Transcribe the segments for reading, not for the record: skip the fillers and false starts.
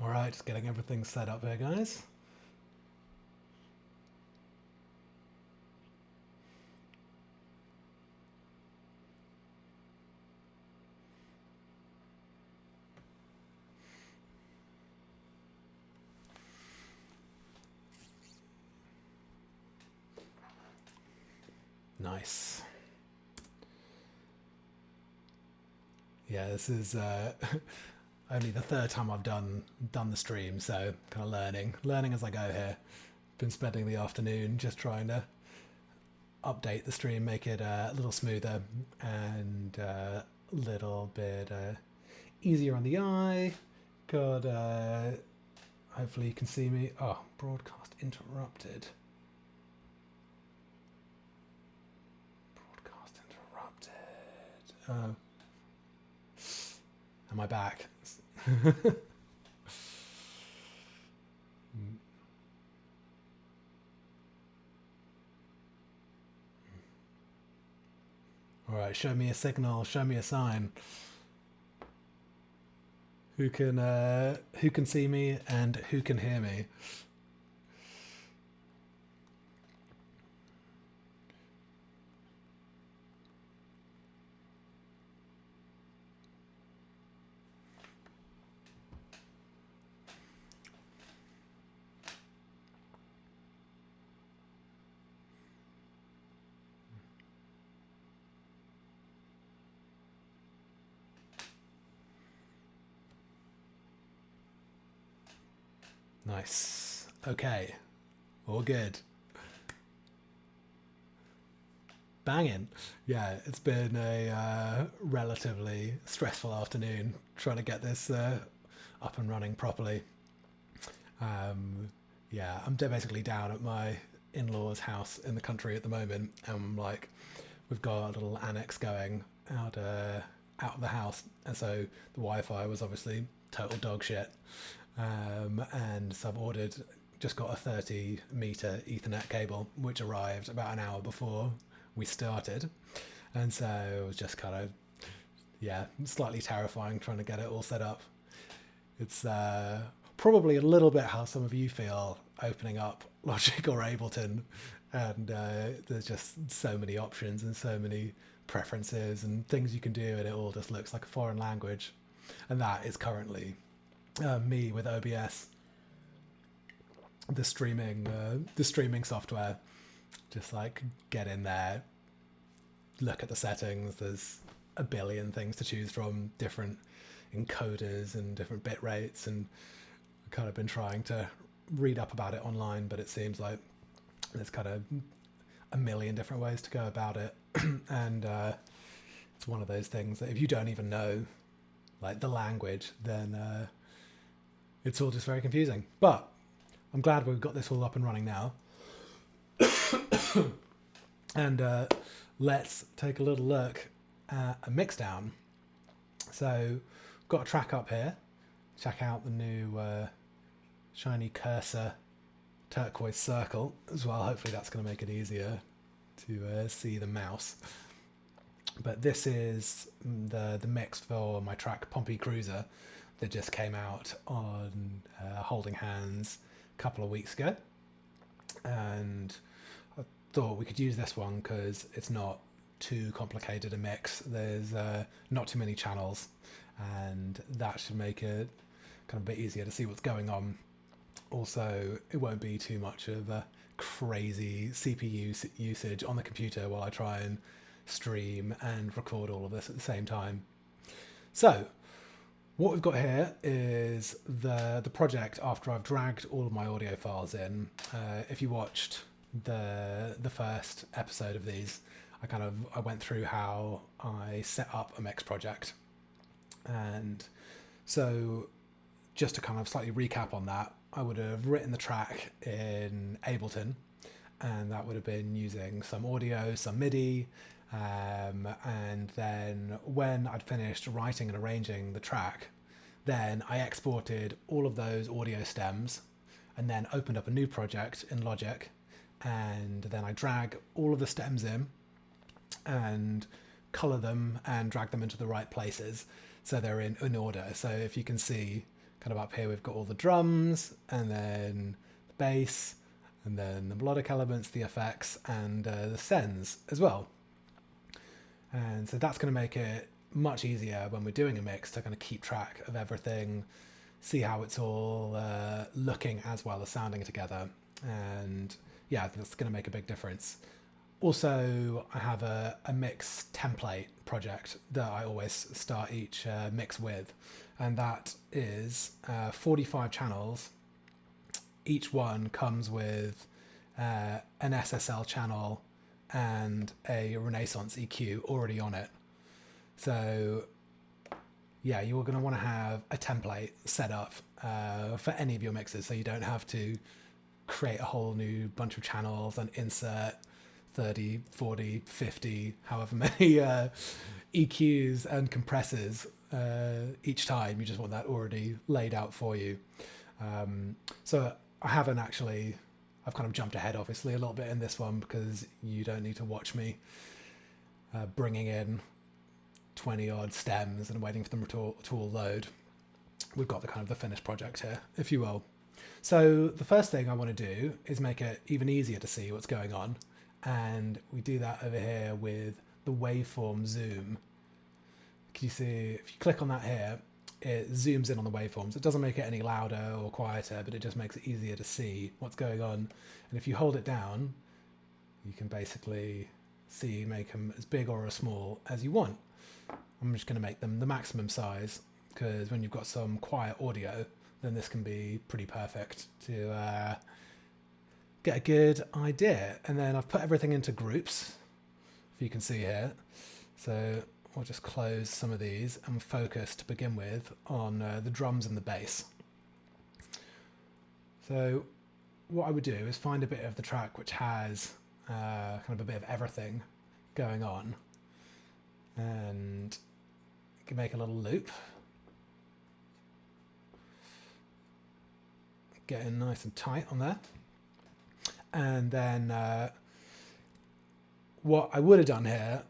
Alright, just getting everything set up here, guys. Nice. Yeah, this is only the third time I've done the stream, so kind of learning as I go here. Been spending the afternoon just trying to update the stream, make it a little smoother and a little bit easier on the eye. Got hopefully you can see me. Oh, broadcast interrupted. Broadcast interrupted. Oh. Am I back? All right, show me a signal, show me a sign. Who can see me and who can hear me? Nice. Okay. All good. Banging. Yeah, it's been a relatively stressful afternoon trying to get this up and running properly. Yeah, I'm basically down at my in-laws' house in the country at the moment, and like we've got a little annex going out of the house, and so the Wi-Fi was obviously total dog shit. And so I've just got a 30-meter Ethernet cable, which arrived about an hour before we started, and so it was just kind of, yeah, slightly terrifying trying to get it all set up. It's probably a little bit how some of you feel opening up Logic or Ableton, and there's just so many options and so many preferences and things you can do, and it all just looks like a foreign language. And that is currently me with OBS, the streaming software. Just like get in there, look at the settings. There's a billion things to choose from, different encoders and different bit rates, and I've kind of been trying to read up about it online, but it seems like there's kind of a million different ways to go about it. And it's one of those things that if you don't even know like the language, then it's all just very confusing. But I'm glad we've got this all up and running now. And let's take a little look at a mixdown. So I've got a track up here. Check out the new shiny cursor turquoise circle as well. Hopefully that's going to make it easier to see the mouse. But this is the mix for my track Pompey Cruiser that just came out on Holding Hands a couple of weeks ago. And I thought we could use this one because it's not too complicated a mix. There's not too many channels, and that should make it kind of a bit easier to see what's going on. Also, it won't be too much of a crazy CPU usage on the computer while I try and stream and record all of this at the same time. So what we've got here is the project after I've dragged all of my audio files in. If you watched the first episode of these, I went through how I set up a mix project. And so just to kind of slightly recap on that, I would have written the track in Ableton, and that would have been using some audio, some MIDI, and then when I'd finished writing and arranging the track, then I exported all of those audio stems and then opened up a new project in Logic, and then I drag all of the stems in and color them and drag them into the right places so they're in order. So if you can see kind of up here we've got all the drums, and then the bass, and then the melodic elements, the effects, and the sends as well. And so that's going to make it much easier when we're doing a mix to kind of keep track of everything, see how it's all looking as well as sounding together. And yeah, that's going to make a big difference. Also, I have a mix template project that I always start each mix with, and that is 45 channels. Each one comes with an SSL channel and a Renaissance EQ already on it. So yeah, you're going to want to have a template set up for any of your mixes, so you don't have to create a whole new bunch of channels and insert 30, 40, 50, however many EQs and compressors each time. You just want that already laid out for you. So I haven't actually, I've kind of jumped ahead obviously a little bit in this one because you don't need to watch me bringing in 20 odd stems and waiting for them to all load. We've got the kind of the finished project here, if you will. So the first thing I want to do is make it even easier to see what's going on. And we do that over here with the waveform zoom. Can you see, if you click on that here, it zooms in on the waveforms. It doesn't make it any louder or quieter, but it just makes it easier to see what's going on. And if you hold it down, you can basically see, make them as big or as small as you want. I'm just going to make them the maximum size, because when you've got some quiet audio, then this can be pretty perfect to get a good idea. And then I've put everything into groups, if you can see here. So I'll just close some of these and focus to begin with on the drums and the bass. So what I would do is find a bit of the track which has kind of a bit of everything going on, and you can make a little loop, getting nice and tight on there. And then what I would have done here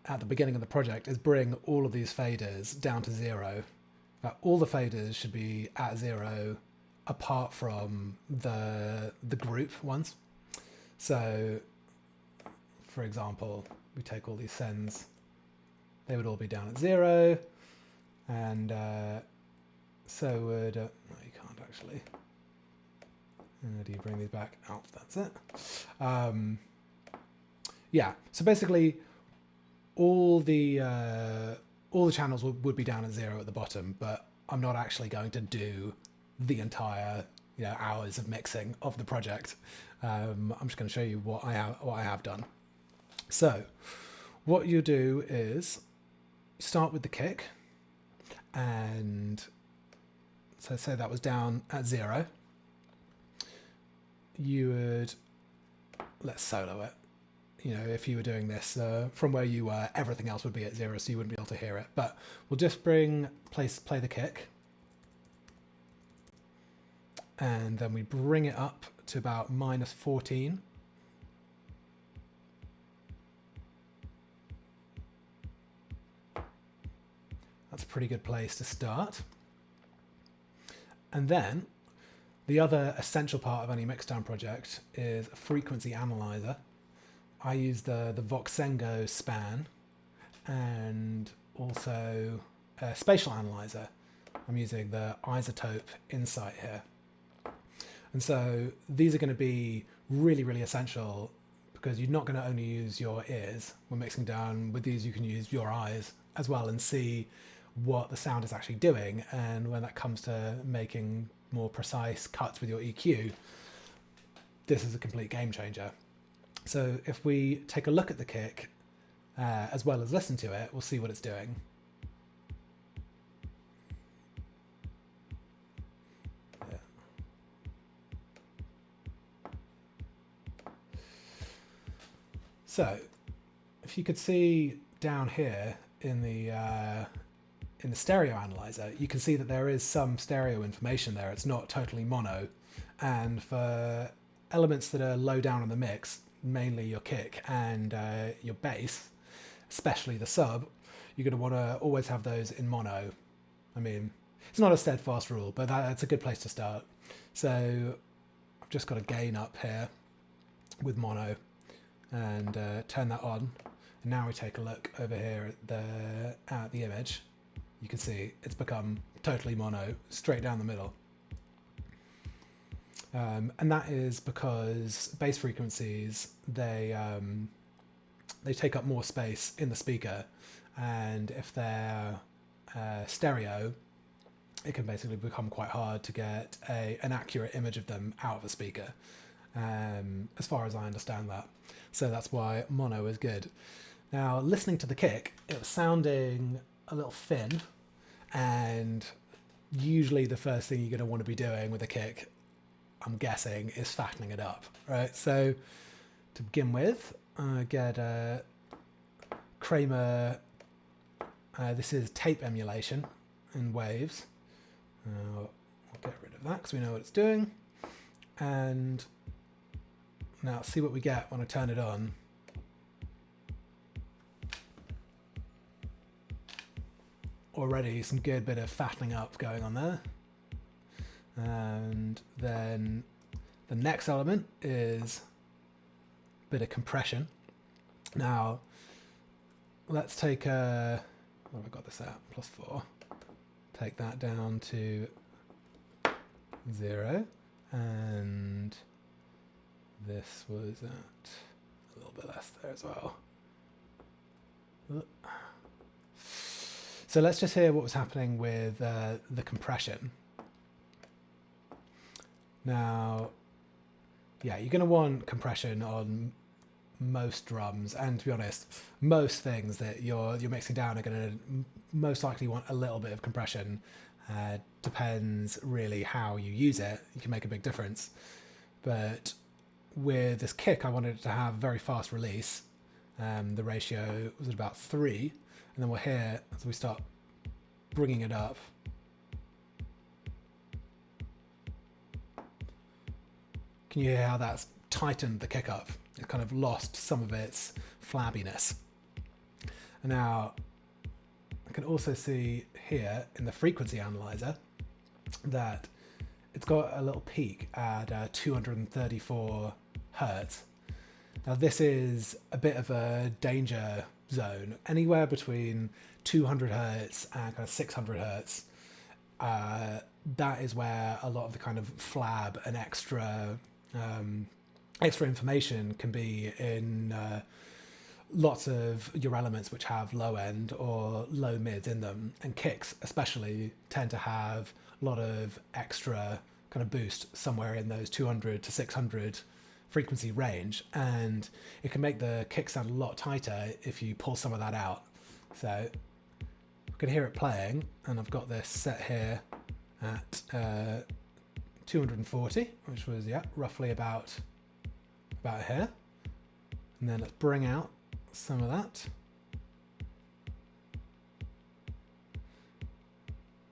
at the beginning of the project is bring all of these faders down to 0. All the faders should be at 0 apart from the group ones. So for example, we take all these sends, they would all be down at 0, and so would no, you can't actually. How do you bring these back? Oh, that's it. Yeah, so basically all the channels would be down at 0 at the bottom, but I'm not actually going to do the entire hours of mixing of the project. I'm just going to show you what I have done. So what you do is start with the kick, and so say that was down at 0. You would, let's solo it. If you were doing this from where you were, everything else would be at 0, so you wouldn't be able to hear it. But we'll just play the kick, and then we bring it up to about -14. That's a pretty good place to start. And then the other essential part of any mixdown project is a frequency analyzer. I use the Voxengo span and also a spatial analyzer. I'm using the Isotope Insight here. And so these are going to be really, really essential, because you're not going to only use your ears when mixing down. With these, you can use your eyes as well and see what the sound is actually doing. And when that comes to making more precise cuts with your EQ, this is a complete game changer. So if we take a look at the kick as well as listen to it, we'll see what it's doing. Yeah. So if you could see down here in the stereo analyzer, you can see that there is some stereo information there. It's not totally mono. And for elements that are low down on the mix, mainly your kick and your bass, especially the sub, you're going to want to always have those in mono. I mean, It's not a steadfast rule, but that's a good place to start. So I've just got a gain up here with mono and turn that on. And now we take a look over here at the image. You can see it's become totally mono, straight down the middle. And that is because bass frequencies, they take up more space in the speaker, and if they're stereo, it can basically become quite hard to get an accurate image of them out of a speaker, as far as I understand that. So that's why mono is good. Now, listening to the kick, it was sounding a little thin, and usually the first thing you're going to want to be doing with a kick, I'm guessing, is fattening it up, right? So to begin with, get a Kramer, this is tape emulation in waves. We'll get rid of that because we know what it's doing. And now see what we get when I turn it on. Already some good bit of fattening up going on there. And then the next element is a bit of compression. Now, let's take what have I got this at? +4. Take that down to 0. And this was at a little bit less there as well. So let's just hear what was happening with the compression. Now, yeah, you're going to want compression on most drums, and to be honest, most things that you're mixing down are going to most likely want a little bit of compression. Depends really how you use it. You can make a big difference. But with this kick, I wanted it to have very fast release. The ratio was at about 3, and then we'll hear as we start bringing it up. Can you hear how that's tightened the kick up? It kind of lost some of its flabbiness. And now I can also see here in the frequency analyzer that it's got a little peak at 234 hertz. Now this is a bit of a danger zone. Anywhere between 200 hertz and kind of 600 hertz, that is where a lot of the kind of flab and extra information can be in lots of your elements which have low end or low mids in them, and kicks especially tend to have a lot of extra kind of boost somewhere in those 200 to 600 frequency range, and it can make the kick sound a lot tighter if you pull some of that out. So you can hear it playing, and I've got this set here at 240, which was roughly about here. And then let's bring out some of that.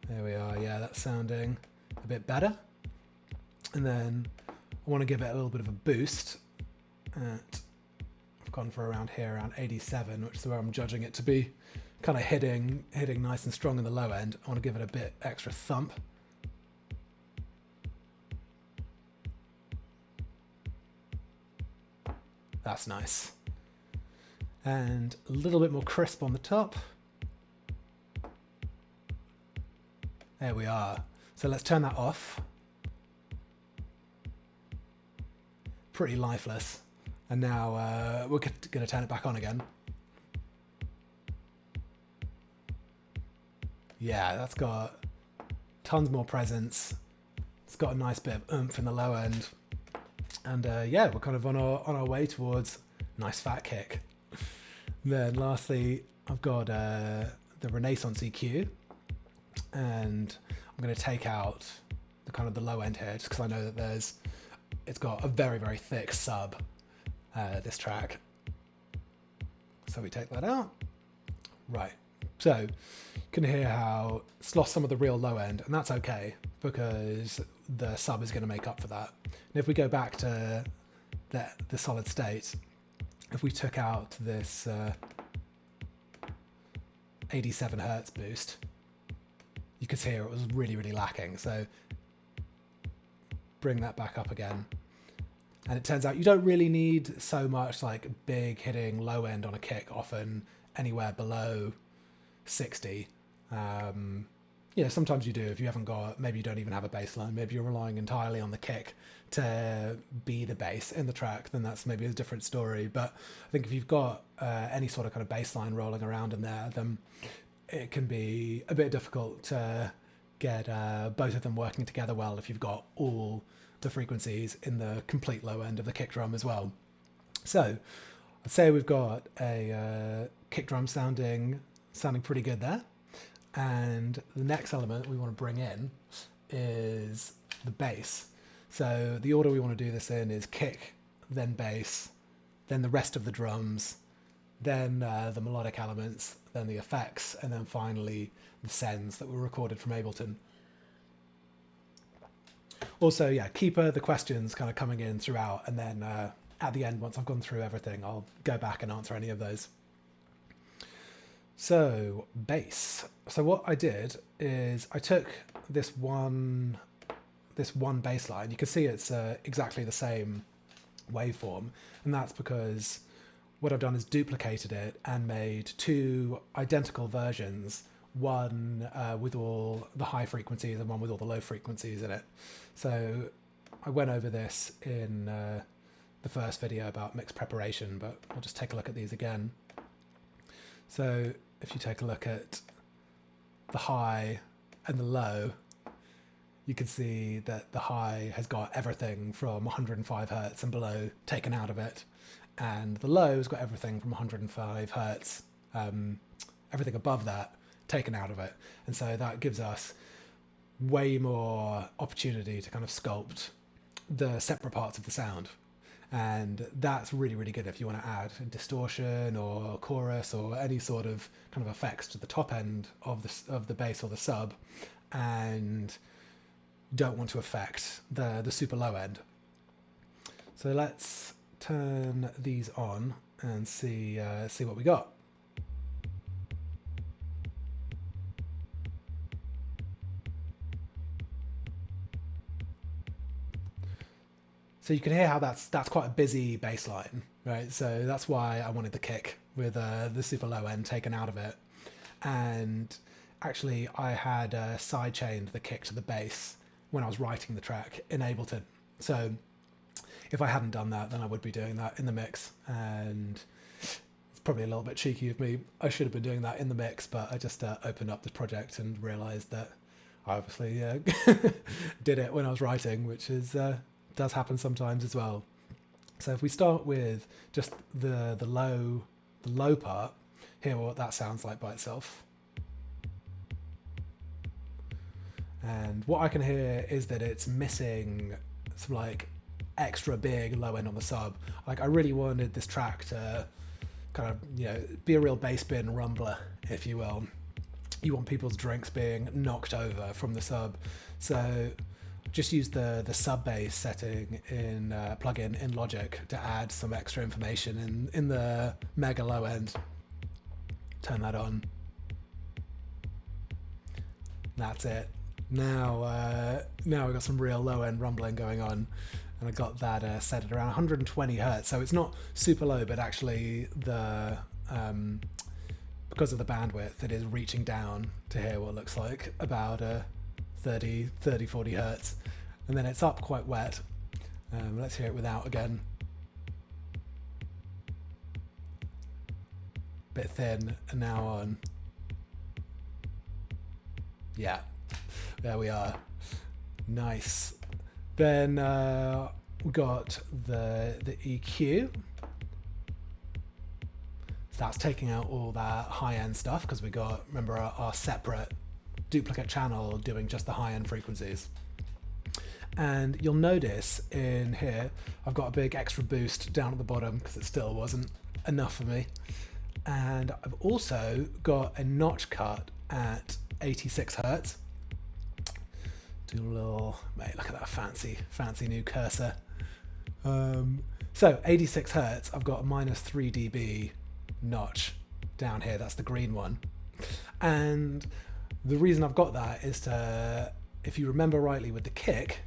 There we are. Yeah, that's sounding a bit better. And then I want to give it a little bit of a boost. I've gone for around 87, which is where I'm judging it to be kind of hitting nice and strong in the low end. I want to give it a bit extra thump. That's nice. And a little bit more crisp on the top. There we are. So let's turn that off. Pretty lifeless. And now we're going to turn it back on again. Yeah, that's got tons more presence. It's got a nice bit of oomph in the low end. And yeah, we're kind of on our way towards nice fat kick. Then lastly, I've got the Renaissance EQ, and I'm going to take out the kind of the low end here, just because I know that it's got a very, very thick sub, this track. So we take that out. Right. So you can hear how it's lost some of the real low end, and that's okay because the sub is going to make up for that. And if we go back to the solid state, if we took out this 87 hertz boost, you could hear it was really, really lacking. So bring that back up again. And it turns out you don't really need so much like big hitting low end on a kick, often anywhere below 60. Yeah, sometimes you do if you haven't got, maybe you don't even have a bass line, maybe you're relying entirely on the kick to be the bass in the track, then that's maybe a different story. But I think if you've got any sort of kind of bass line rolling around in there, then it can be a bit difficult to get both of them working together well if you've got all the frequencies in the complete low end of the kick drum as well. So I'd say we've got a kick drum sounding pretty good there. And the next element we want to bring in is the bass. So the order we want to do this in is kick, then bass, then the rest of the drums, then the melodic elements, then the effects, and then finally the sends that were recorded from Ableton. Also, yeah, keep the questions kind of coming in throughout, and then at the end, once I've gone through everything, I'll go back and answer any of those. So, bass. So what I did is I took this one bass line. You can see it's exactly the same waveform, and that's because what I've done is duplicated it and made two identical versions, one with all the high frequencies and one with all the low frequencies in it. So I went over this in the first video about mix preparation, but I'll just take a look at these again. So if you take a look at the high and the low, you can see that the high has got everything from 105 hertz and below taken out of it, and the low has got everything from 105 hertz, everything above that taken out of it. And so that gives us way more opportunity to kind of sculpt the separate parts of the sound. And that's really, really good if you want to add distortion or chorus or any sort of kind of effects to the top end of the bass or the sub, and don't want to affect the super low end. So let's turn these on and see what we got. So you can hear how that's quite a busy bass line, right? So that's why I wanted the kick with the super low end taken out of it. And actually I had sidechained the kick to the bass when I was writing the track in Ableton. So if I hadn't done that, then I would be doing that in the mix. And it's probably a little bit cheeky of me. I should have been doing that in the mix, but I just opened up this project and realized that I obviously did it when I was writing, which is... does happen sometimes as well. So if we start with just the low part, hear what that sounds like by itself. And what I can hear is that it's missing some like extra big low end on the sub. Like I really wanted this track to kind of, you know, be a real bass bin rumbler, if you will. You want people's drinks being knocked over from the sub. So just use the sub bass setting in plugin in Logic to add some extra information in the mega low end. Turn that on. That's it. Now we've got some real low end rumbling going on, and I got that set at around 120 hertz. So it's not super low, but actually the because of the bandwidth, it is reaching down to hear what looks like about 30, 40 hertz. And then it's up quite wet. Let's hear it without again. Bit thin, and now on. Yeah, there we are. Nice. Then we got the EQ. So that's taking out all that high-end stuff, because we got, remember, our separate duplicate channel doing just the high-end frequencies. And you'll notice in here I've got a big extra boost down at the bottom because it still wasn't enough for me. And I've also got a notch cut at 86 hertz. Do a little, mate, look at that fancy new cursor. So 86 hertz, I've got a -3 dB notch down here. That's the green one. And The reason I've got that is to, if you remember rightly with the kick,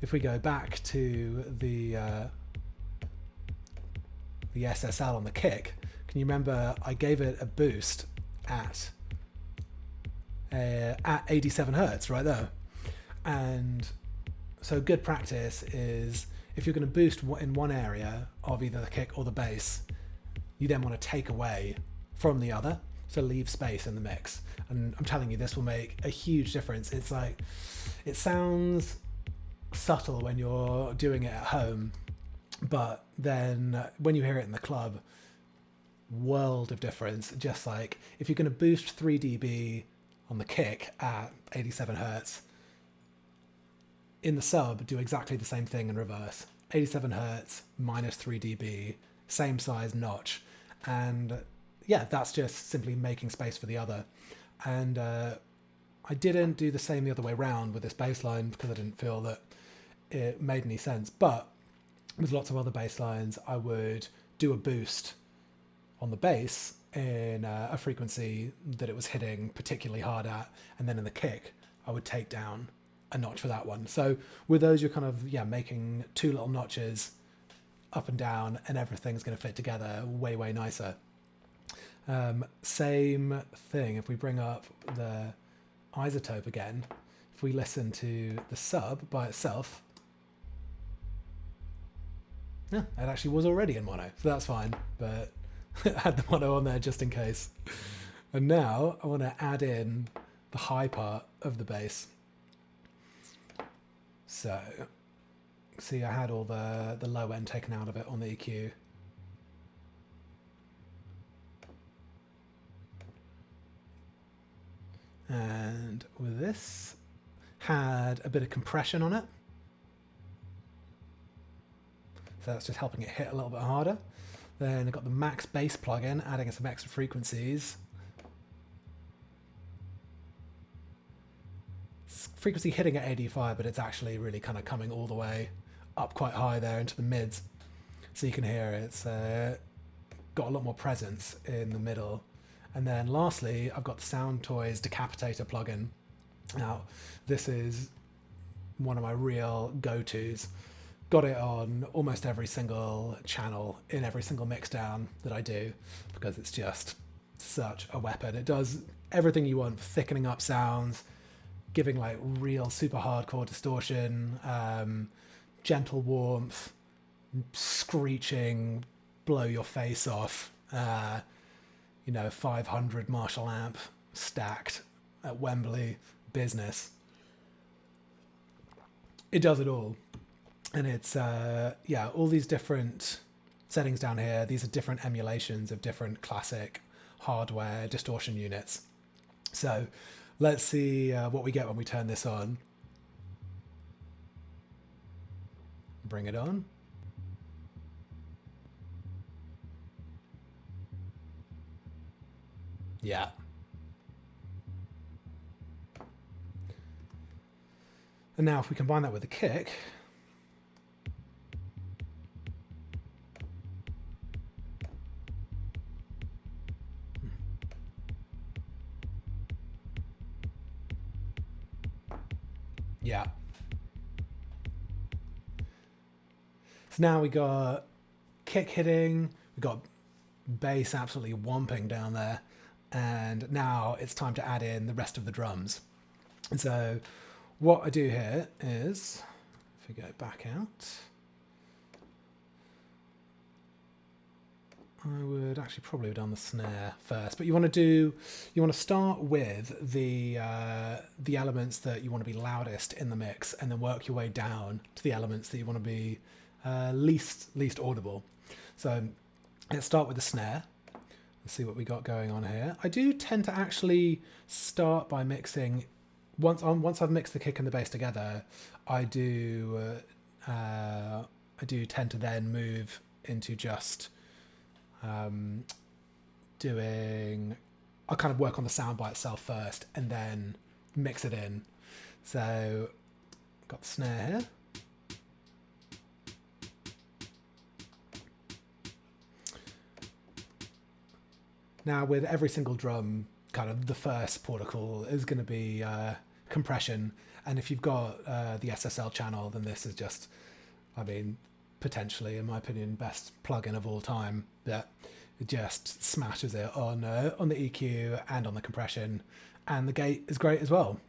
if we go back to the SSL on the kick, can you remember I gave it a boost at 87 hertz right there? And so good practice is if you're going to boost in one area of either the kick or the bass, you then want to take away from the other, so leave space in the mix. And I'm telling you, this will make a huge difference. It's like, it sounds subtle when you're doing it at home, but then when you hear it in the club, world of difference. Just like if you're going to boost 3 dB on the kick at 87 hertz, in the sub, do exactly the same thing in reverse. 87 hertz minus 3 dB, same size notch. And yeah, that's just simply making space for the other. And I didn't do the same the other way around with this bass line because I didn't feel that it made any sense. But with lots of other bass lines, I would do a boost on the bass in a frequency that it was hitting particularly hard at, and then in the kick, I would take down a notch for that one. So with those, you're kind of, making 2 little notches up and down, and everything's going to fit together way, way nicer. Same thing, if we bring up the isotope again, if we listen to the sub by itself, yeah, it actually was already in mono, so that's fine, but I had the mono on there just in case. And now I want to add in the high part of the bass. So, see, I had all the low end taken out of it on the EQ. And with this, had a bit of compression on it. So that's just helping it hit a little bit harder. Then I've got the max bass plugin, adding some extra frequencies. Frequency hitting at 85, but it's actually really kind of coming all the way up quite high there into the mids. So you can hear it's got a lot more presence in the middle. And then lastly, I've got the Sound Toys Decapitator plugin. Now, this is one of my real go-tos. Got it on almost every single channel in every single mixdown that I do, because it's just such a weapon. It does everything you want, thickening up sounds, giving like real super hardcore distortion, gentle warmth, screeching, blow your face off, 500 Marshall amp stacked at Wembley business. It does it all. And it's, all these different settings down here. These are different emulations of different classic hardware distortion units. So let's see what we get when we turn this on. Bring it on. Yeah. And now if we combine that with the kick, yeah. So now we got kick hitting, we got bass absolutely whomping down there, and now it's time to add in the rest of the drums. And so what I do here is, if we go back out, I would actually probably have done the snare first, but you want to start with the elements that you want to be loudest in the mix, and then work your way down to the elements that you want to be least audible. So let's start with the snare. Let's see what we got going on here. I do tend to actually start by mixing once I've mixed the kick and the bass together. I do tend to then move into just I'll kind of work on the sound by itself first and then mix it in. So got the snare here. Now with every single drum, kind of the first protocol is going to be compression. And if you've got the SSL channel, then this is just, I mean, potentially, in my opinion, best plugin of all time. That it just smashes it on the EQ and on the compression, and the gate is great as well.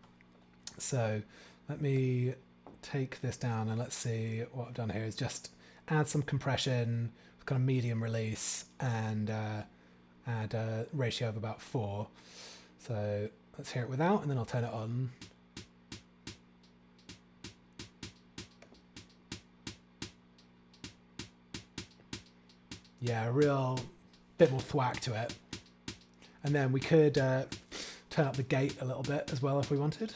So let me take this down and let's see what I've done here is just add some compression, kind of medium release, and add a ratio of about 4. So let's hear it without, and then I'll turn it on. Yeah, a real bit more thwack to it. And then we could turn up the gate a little bit as well if we wanted.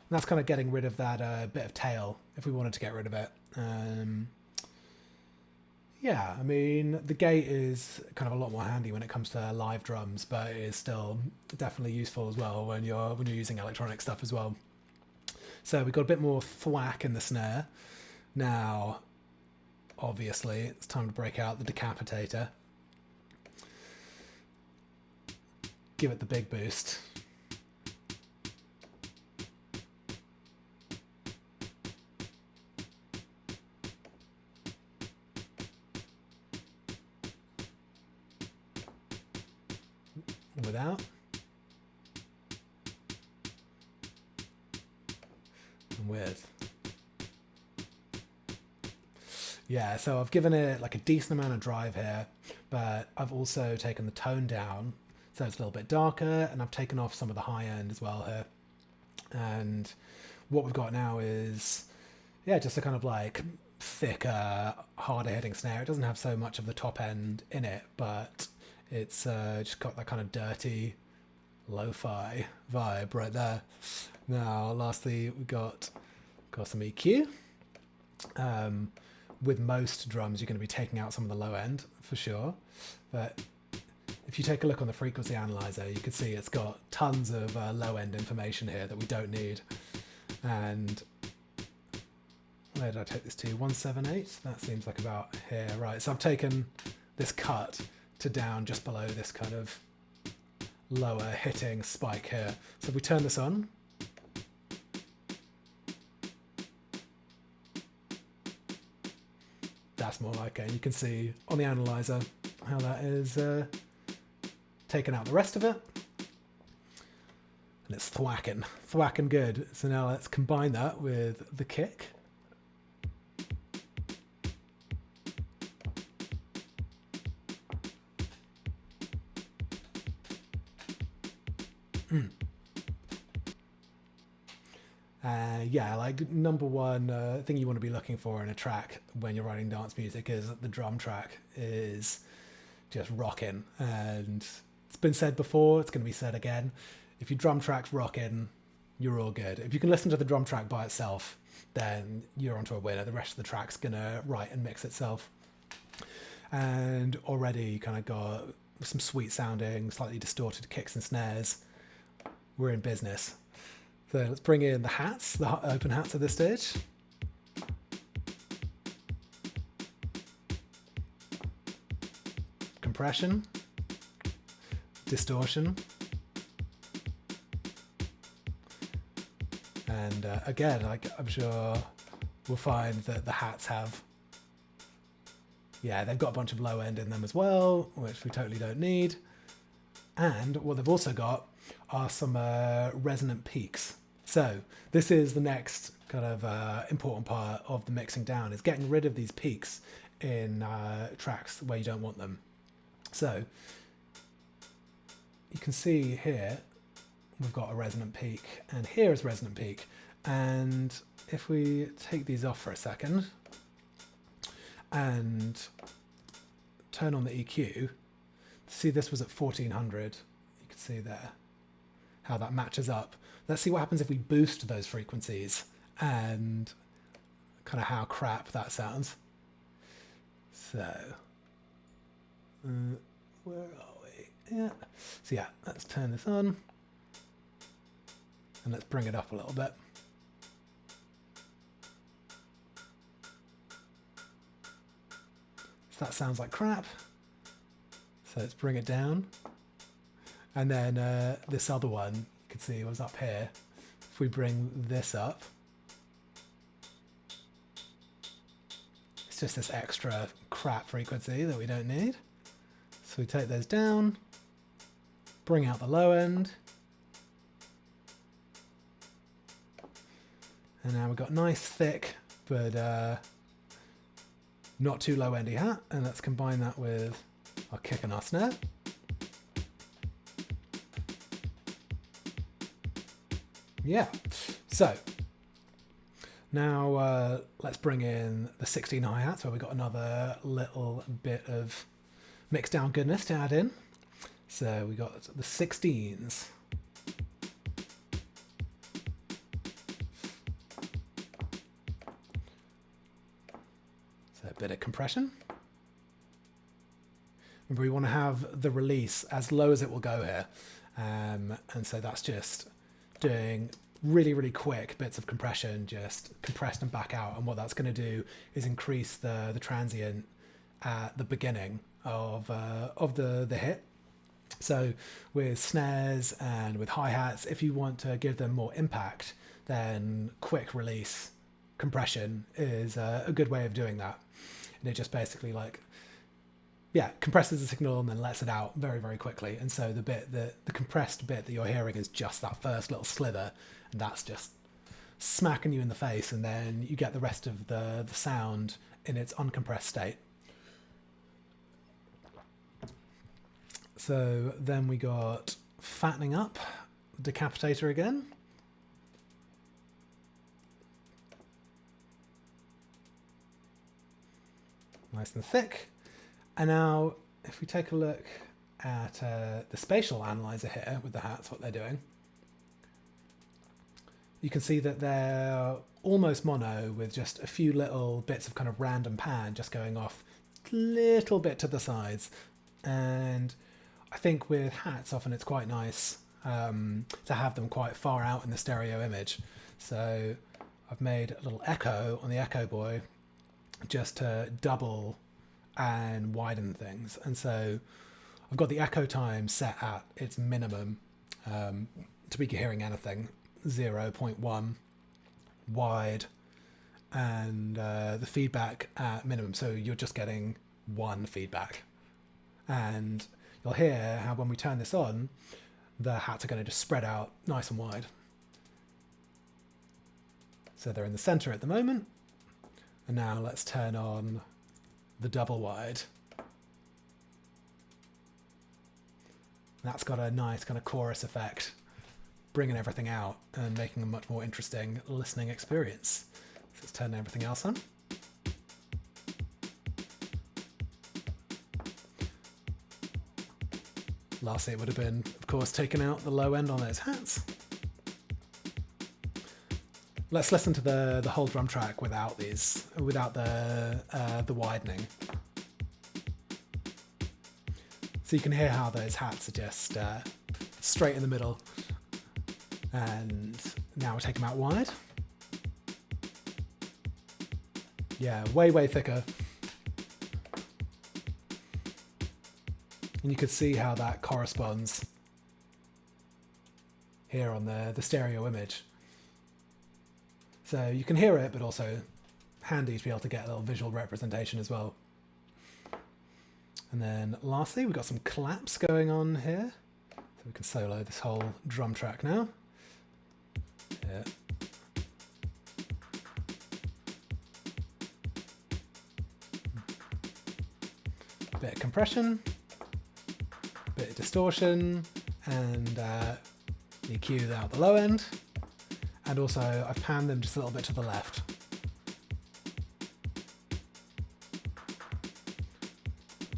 And that's kind of getting rid of that bit of tail if we wanted to get rid of it. Yeah, I mean, the gate is kind of a lot more handy when it comes to live drums, but it is still definitely useful as well when you're using electronic stuff as well. So we've got a bit more thwack in the snare. Now, obviously, it's time to break out the decapitator. Give it the big boost. Without. And with. Yeah, so I've given it like a decent amount of drive here, but I've also taken the tone down so it's a little bit darker, and I've taken off some of the high end as well here. And what we've got now is, yeah, just a kind of like thicker, harder hitting snare. It doesn't have so much of the top end in it, but it's just got that kind of dirty lo-fi vibe right there. Now, lastly, we've got some EQ. With most drums, you're going to be taking out some of the low end for sure. But if you take a look on the frequency analyzer, you can see it's got tons of low end information here that we don't need. And where did I take this to? 178? That seems like about here. Right, so I've taken this cut to down just below this kind of lower hitting spike here. So if we turn this on, that's more like it. You can see on the analyzer how that is taken out the rest of it. And it's thwacking good. So now let's combine that with the kick. Yeah, like number one thing you want to be looking for in a track when you're writing dance music is that the drum track is just rocking. And it's been said before, it's going to be said again. If your drum track's rocking, you're all good. If you can listen to the drum track by itself, then you're onto a winner. The rest of the track's going to write and mix itself. And already you kind of got some sweet sounding, slightly distorted kicks and snares. We're in business. So let's bring in the hats, the open hats at this stage. Compression, distortion, and again, like I'm sure we'll find that the hats have, yeah, they've got a bunch of low end in them as well, which we totally don't need. And what they've also got are some resonant peaks. So this is the next kind of important part of the mixing down, is getting rid of these peaks in tracks where you don't want them. So you can see here we've got a resonant peak, and here is resonant peak. And if we take these off for a second and turn on the EQ, see this was at 1400. You can see there how that matches up. Let's see what happens if we boost those frequencies and kind of how crap that sounds. So Where are we? Yeah. So yeah, let's turn this on. And let's bring it up a little bit. So that sounds like crap. So let's bring it down. And then this other one, you can see was up here. If we bring this up, it's just this extra crap frequency that we don't need. So we take those down, bring out the low end. And now we've got nice, thick, but not too low-endy hat. And let's combine that with our kick and our snare. Yeah, so now let's bring in the 16 hi-hats where we've got another little bit of mixed down goodness to add in. So we got the 16s. So a bit of compression. Remember, we want to have the release as low as it will go here. And so that's just doing really, really quick bits of compression, just compressed and back out. And what that's going to do is increase the transient at the beginning of the hit. So with snares and with hi-hats, if you want to give them more impact, then quick release compression is a good way of doing that. And it just basically compresses the signal and then lets it out very, very quickly. And so the compressed bit that you're hearing is just that first little slither, and that's just smacking you in the face, and then you get the rest of the sound in its uncompressed state. So then we got fattening up, decapitator again. Nice and thick. And now, if we take a look at the spatial analyzer here with the hats, what they're doing, you can see that they're almost mono with just a few little bits of kind of random pan just going off a little bit to the sides. And I think with hats, often it's quite nice to have them quite far out in the stereo image. So I've made a little echo on the Echo Boy just to double and widen things. And so I've got the echo time set at its minimum to be hearing anything, 0.1 wide, and the feedback at minimum. So you're just getting one feedback. And you'll hear how when we turn this on, the hats are going to just spread out nice and wide. So they're in the center at the moment. And now let's turn on the double wide. That's got a nice kind of chorus effect, bringing everything out and making a much more interesting listening experience. So let's turn everything else on. Lastly, it would have been, of course, taking out the low end on those hats. Let's listen to the whole drum track without the widening. So you can hear how those hats are just straight in the middle. And now we take them out wide. Yeah, way, way thicker. And you could see how that corresponds here on the stereo image. So you can hear it, but also handy to be able to get a little visual representation as well. And then lastly, we've got some claps going on here. So we can solo this whole drum track now. Yeah. Bit of compression, bit of distortion, and EQ out the low end. And also I've panned them just a little bit to the left.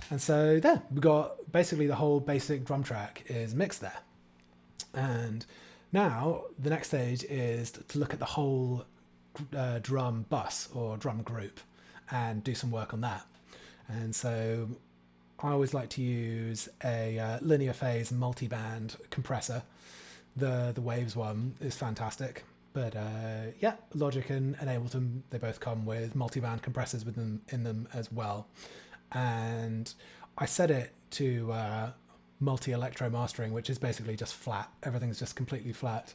And so there, we've got basically the whole basic drum track is mixed there. And now the next stage is to look at the whole drum bus or drum group and do some work on that. And so I always like to use a linear phase multiband compressor. The Waves one is fantastic, but yeah, Logic and Ableton, they both come with multiband compressors in them as well. And I set it to multi-electro mastering, which is basically just flat. Everything's just completely flat.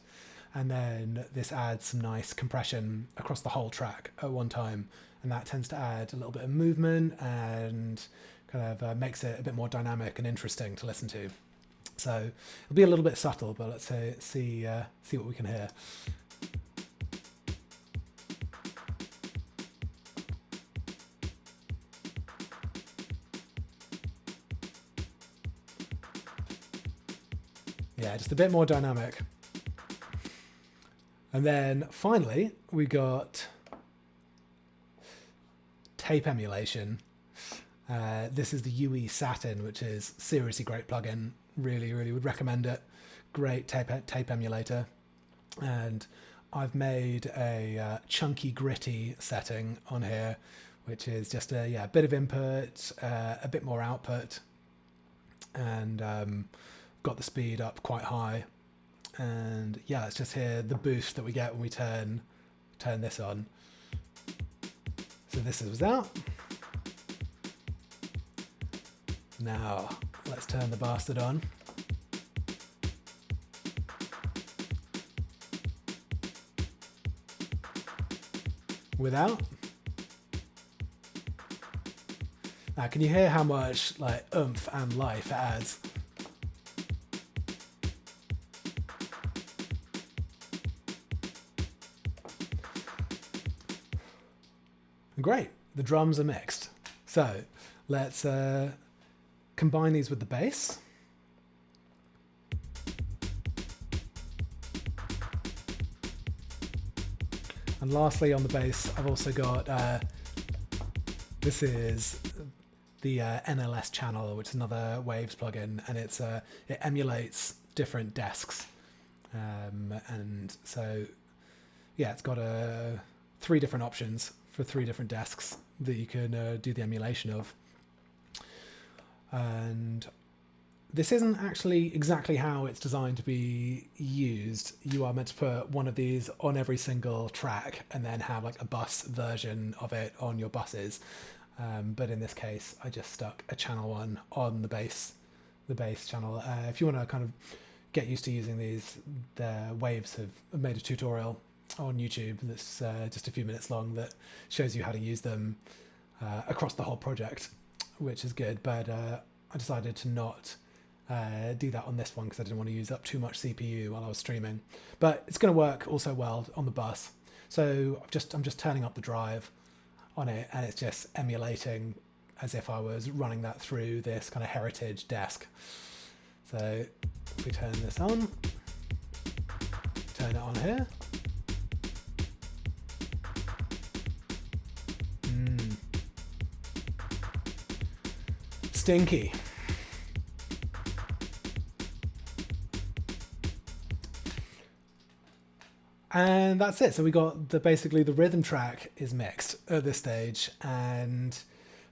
And then this adds some nice compression across the whole track at one time. And that tends to add a little bit of movement and kind of makes it a bit more dynamic and interesting to listen to. So it'll be a little bit subtle, but let's see what we can hear. Yeah, just a bit more dynamic. And then finally, we got tape emulation. This is the UE Satin, which is seriously great plugin. Really would recommend it. Great tape emulator. And I've made a chunky gritty setting on here, which is just a bit of input, a bit more output, and got the speed up quite high. And yeah, let's just hear the boost that we get when we turn this on. So this is out. Now let's turn the bastard on. Without. Now can you hear how much like oomph and life it adds? Great, the drums are mixed. So let's combine these with the bass. And lastly on the bass, I've also got, this is the NLS channel, which is another Waves plugin, and it emulates different desks. And so, yeah, it's got 3 different options for 3 different desks that you can do the emulation of. And this isn't actually exactly how it's designed to be used. You are meant to put one of these on every single track and then have like a bus version of it on your buses. But in this case, I just stuck a channel 1 on the bass channel. If you want to kind of get used to using these, the Waves have made a tutorial on YouTube that's just a few minutes long that shows you how to use them across the whole project, which is good. But I decided to not do that on this one because I didn't want to use up too much CPU while I was streaming. But it's going to work also well on the bus. So I'm just turning up the drive on it, and it's just emulating as if I was running that through this kind of heritage desk. So if we turn this on, turn it on here. Stinky. And that's it. So we got basically the rhythm track is mixed at this stage, and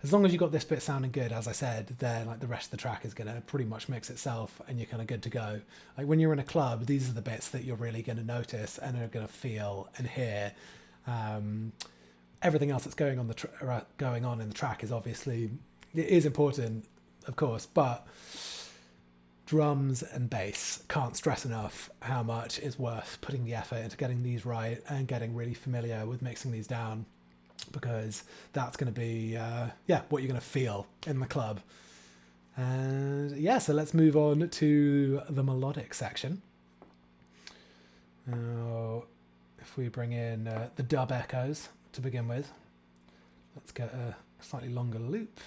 as long as you got this bit sounding good, as I said, then like the rest of the track is going to pretty much mix itself, and you're kind of good to go. Like when you're in a club, these are the bits that you're really going to notice and are going to feel and hear. Everything else that's going on in the track is obviously, it is important, of course, but drums and bass, can't stress enough how much is worth putting the effort into getting these right and getting really familiar with mixing these down, because that's going to be what you're going to feel in the club. And yeah, so let's move on to the melodic section. Now, if we bring in the dub echoes to begin with, let's get a slightly longer loop.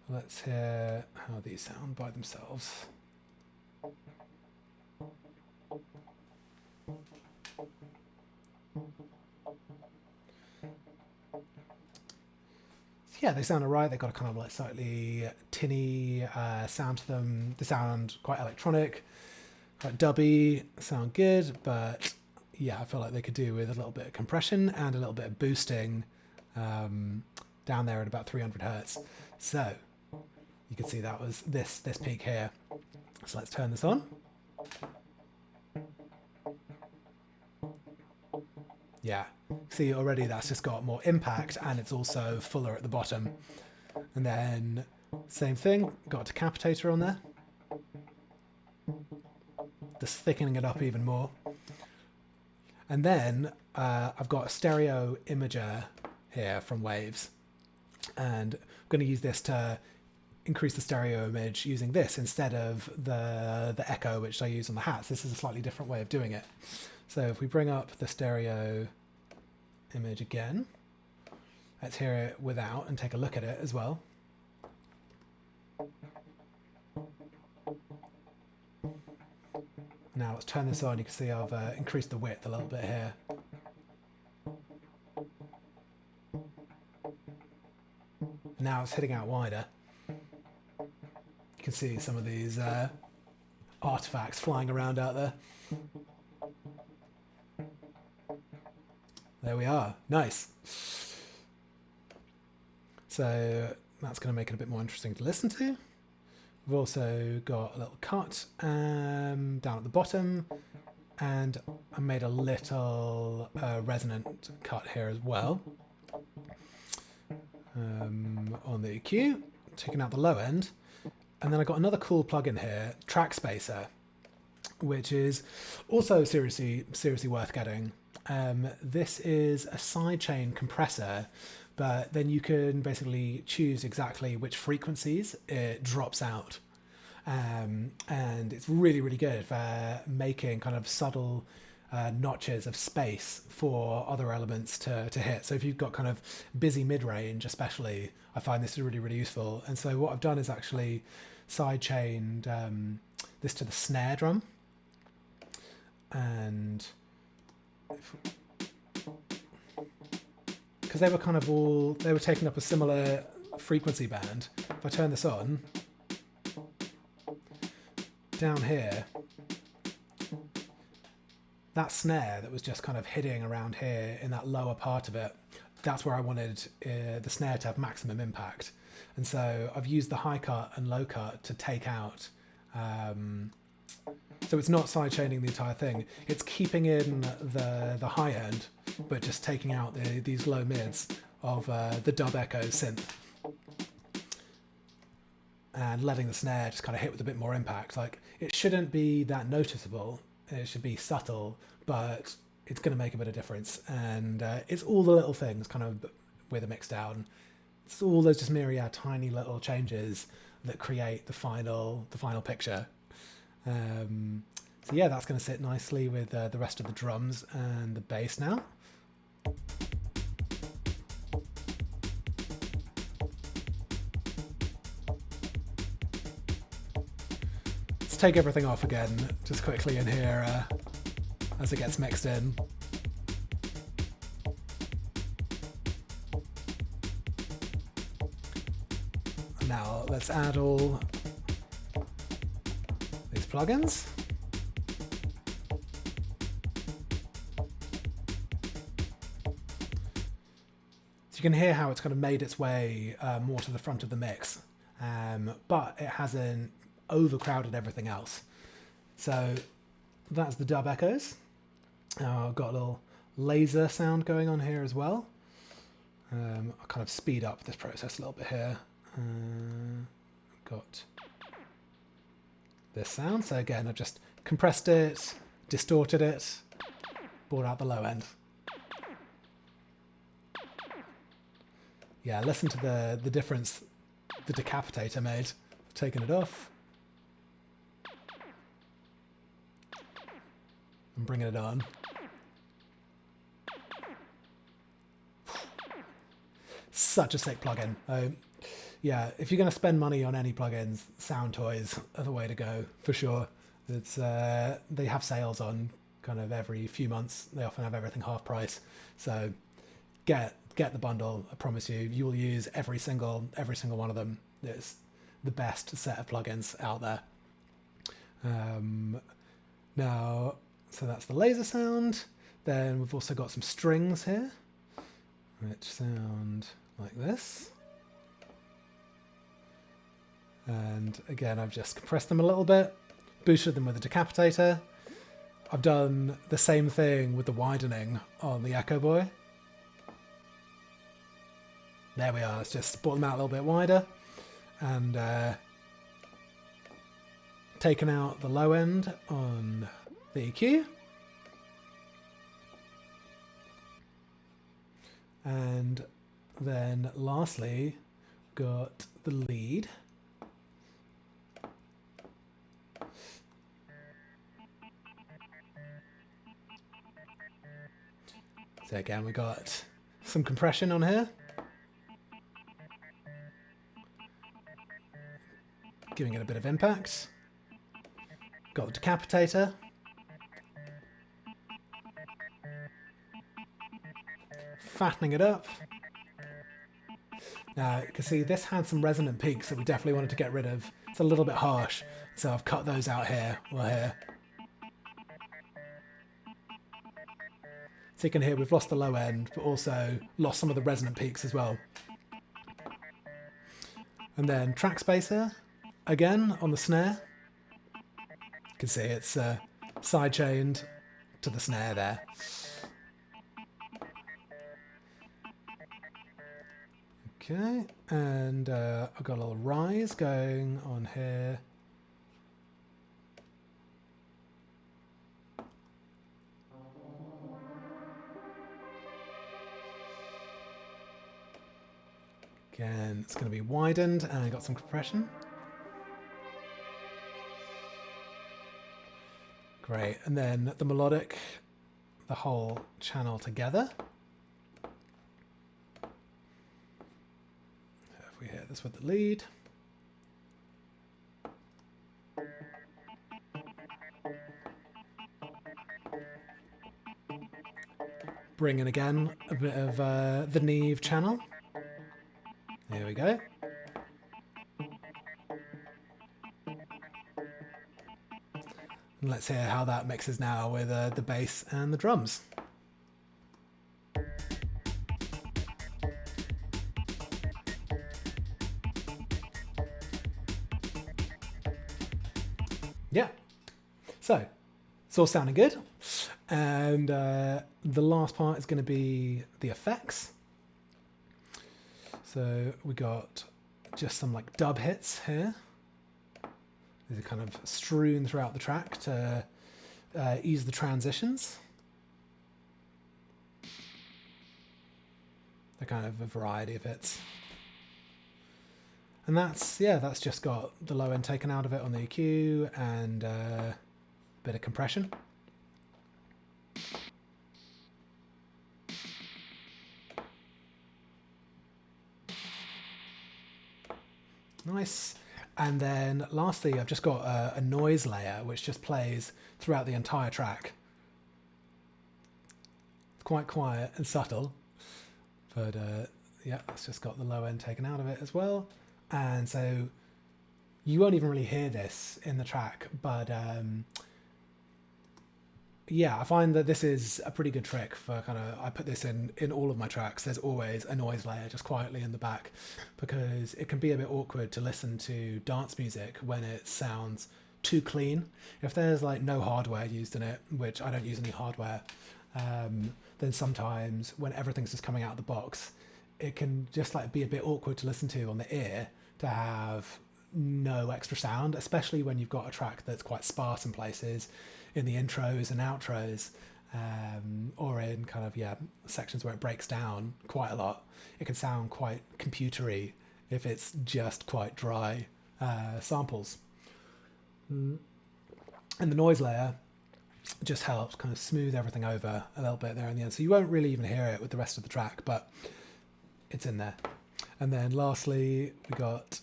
Let's hear how these sound by themselves. Yeah, they sound alright. They've got a kind of like slightly tinny sound to them. They sound quite electronic, quite dubby, sound good, but yeah, I feel like they could do with a little bit of compression and a little bit of boosting. down there at about 300 hertz. So you can see that was this peak here. So let's turn this on. Yeah, see already that's just got more impact, and it's also fuller at the bottom. And then same thing, got a decapitator on there. Just thickening it up even more. And then I've got a stereo imager here from Waves, and I'm going to use this to increase the stereo image using this instead of the echo which I use on the hats. This is a slightly different way of doing it. So if we bring up the stereo image again, let's hear it without and take a look at it as well. Now let's turn this on. You can see I've increased the width a little bit here. Now it's hitting out wider. You can see some of these artifacts flying around out there. There we are. Nice. So that's going to make it a bit more interesting to listen to. We've also got a little cut down at the bottom, and I made a little resonant cut here as well on the EQ, taking out the low end. And then I got another cool plugin here, Track Spacer, which is also seriously worth getting. This is a sidechain compressor, but then you can basically choose exactly which frequencies it drops out. And it's really, really good for making kind of subtle notches of space for other elements to hit. So if you've got kind of busy mid-range especially, I find this is really, really useful. And so what I've done is actually sidechained this to the snare drum. And because they were kind of they were taking up a similar frequency band. If I turn this on, down here, that snare that was just kind of hitting around here in that lower part of it, that's where I wanted the snare to have maximum impact. And so I've used the high cut and low cut to take out, so it's not sidechaining the entire thing, it's keeping in the high end, but just taking out these low mids of the dub echo synth, and letting the snare just kind of hit with a bit more impact. Like, it shouldn't be that noticeable, it should be subtle, but it's going to make a bit of difference. And it's all the little things kind of with a mix down. It's all those just myriad tiny little changes that create the final picture. So yeah, that's going to sit nicely with the rest of the drums and the bass now. Let's take everything off again, just quickly in here as it gets mixed in. Now let's add all these plugins. So you can hear how it's kind of made its way more to the front of the mix, but it hasn't overcrowded everything else. So that's the dub echoes. I've got a little laser sound going on here as well. I'll kind of speed up this process a little bit here. Got this sound. So again, I've just compressed it, distorted it, brought out the low end. Yeah, listen to the difference the decapitator made. Taking it off and bringing it on. Such a sick plugin. Yeah, if you're going to spend money on any plugins, Sound Toys are the way to go for sure. It's they have sales on kind of every few months. They often have everything half price. So get the bundle. I promise you will use every single one of them. It's the best set of plugins out there. Now, so that's the laser sound. Then we've also got some strings here, which sound like this. And again, I've just compressed them a little bit, boosted them with a decapitator. I've done the same thing with the widening on the Echo Boy. There we are, let's just brought them out a little bit wider and taken out the low end on the EQ. And then lastly, got the lead. So again, we got some compression on here. Giving it a bit of impact. Got the decapitator. Fattening it up. Now you can see this had some resonant peaks that we definitely wanted to get rid of. It's a little bit harsh, so I've cut those out here. Well, here. So you can hear we've lost the low end, but also lost some of the resonant peaks as well. And then track spacer, again on the snare. You can see it's side chained to the snare there. Okay, and I've got a little rise going on here. Again, it's going to be widened and I got some compression. Great, and then the melodic, the whole channel together. If we hit this with the lead. Bring in again a bit of the Neve channel. There we go. And let's hear how that mixes now with the bass and the drums. Yeah. So, it's all sounding good. And the last part is going to be the effects. So we got just some like dub hits here. These are kind of strewn throughout the track to ease the transitions. They're kind of a variety of hits. And that's just got the low end taken out of it on the EQ and a bit of compression. Nice. And then lastly, I've just got a noise layer which just plays throughout the entire track. It's quite quiet and subtle, but yeah, it's just got the low end taken out of it as well. And so you won't even really hear this in the track, but yeah, I find that this is a pretty good trick for kind of, I put this in all of my tracks. There's always a noise layer just quietly in the back because it can be a bit awkward to listen to dance music when it sounds too clean. If there's like no hardware used in it, which I don't use any hardware, then sometimes when everything's just coming out of the box, it can just like be a bit awkward to listen to on the ear to have no extra sound, especially when you've got a track that's quite sparse in places, in the intros and outros, or in kind of, sections where it breaks down quite a lot. It can sound quite computery if it's just quite dry samples. And the noise layer just helps kind of smooth everything over a little bit there in the end. So you won't really even hear it with the rest of the track, but it's in there. And then lastly, we got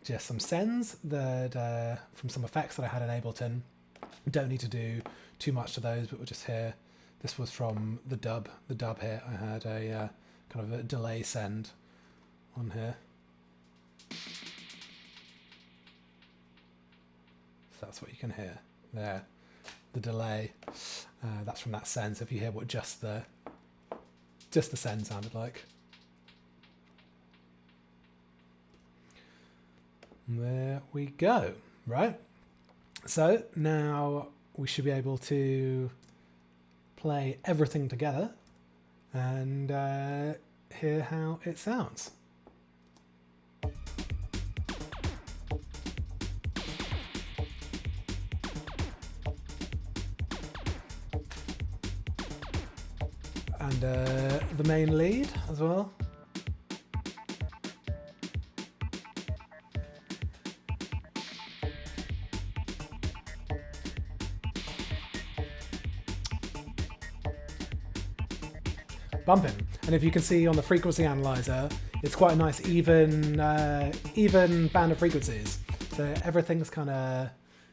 just some sends that from some effects that I had in Ableton. We don't need to do too much to those, but we'll just hear. This was from the dub here. I had a kind of a delay send on here. So that's what you can hear there. The delay. That's from that send. So if you hear what just the send sounded like. There we go. Right. So now we should be able to play everything together and hear how it sounds. And the main lead as well. Bumping. And if you can see on the frequency analyzer, it's quite a nice even band of frequencies. So everything's kind of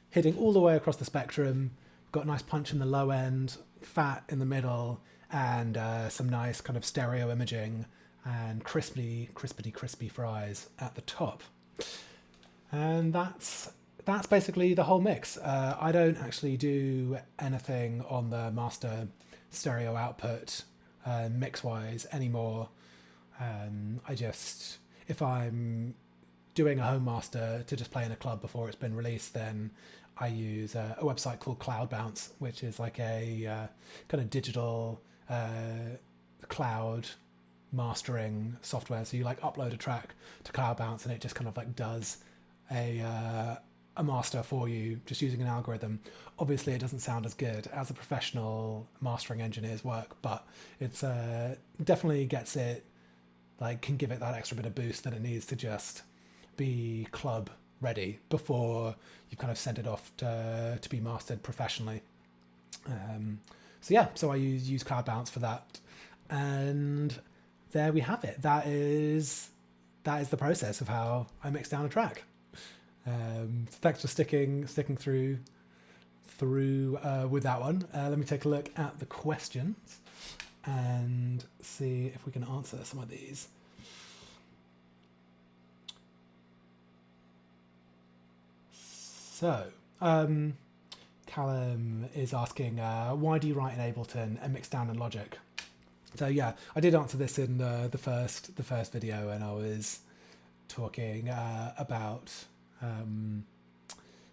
hitting all the way across the spectrum. Got a nice punch in the low end, fat in the middle, and some nice kind of stereo imaging and crispy fries at the top. And that's basically the whole mix. I don't actually do anything on the master stereo output mix-wise anymore. I just, if I'm doing a home master to just play in a club before it's been released, then I use a website called Cloud Bounce, which is like a kind of digital cloud mastering software. So you like upload a track to Cloud Bounce and it just kind of like does a master for you just using an algorithm. Obviously it doesn't sound as good as a professional mastering engineer's work, but it's definitely gets it, like can give it that extra bit of boost that it needs to just be club ready before you've kind of sent it off to be mastered professionally. So yeah, so I use Cloud Bounce for that, and there we have it. That is the process of how I mix down a track. Thanks for sticking through with that one. Let me take a look at the questions and see if we can answer some of these. So, Callum is asking, why do you write in Ableton and mix down in Logic? So yeah, I did answer this in the first video, and I was talking about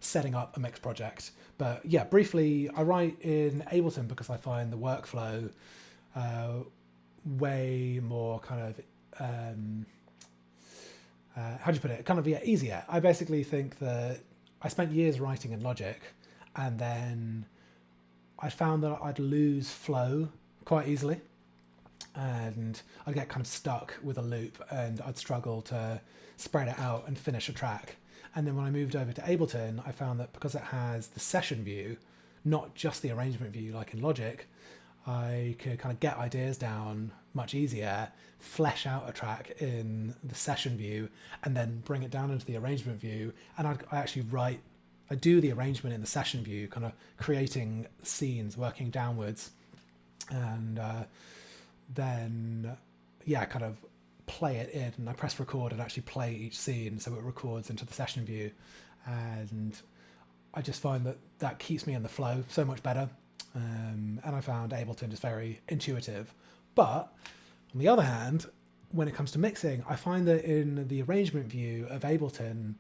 setting up a mix project. But yeah, briefly, I write in Ableton because I find the workflow way more kind of how do you put it? Kind of easier. I basically think that I spent years writing in Logic, and then I found that I'd lose flow quite easily, and I'd get kind of stuck with a loop, and I'd struggle to spread it out and finish a track. And then when I moved over to Ableton, I found that because it has the session view, not just the arrangement view like in Logic, I could kind of get ideas down much easier, flesh out a track in the session view, and then bring it down into the arrangement view. And I actually I do the arrangement in the session view, kind of creating scenes, working downwards, and then yeah, kind of play it in, and I press record and actually play each scene so it records into the session view. And I just find that keeps me in the flow so much better. And I found Ableton just very intuitive. But on the other hand, when it comes to mixing, I find that in the arrangement view of Ableton,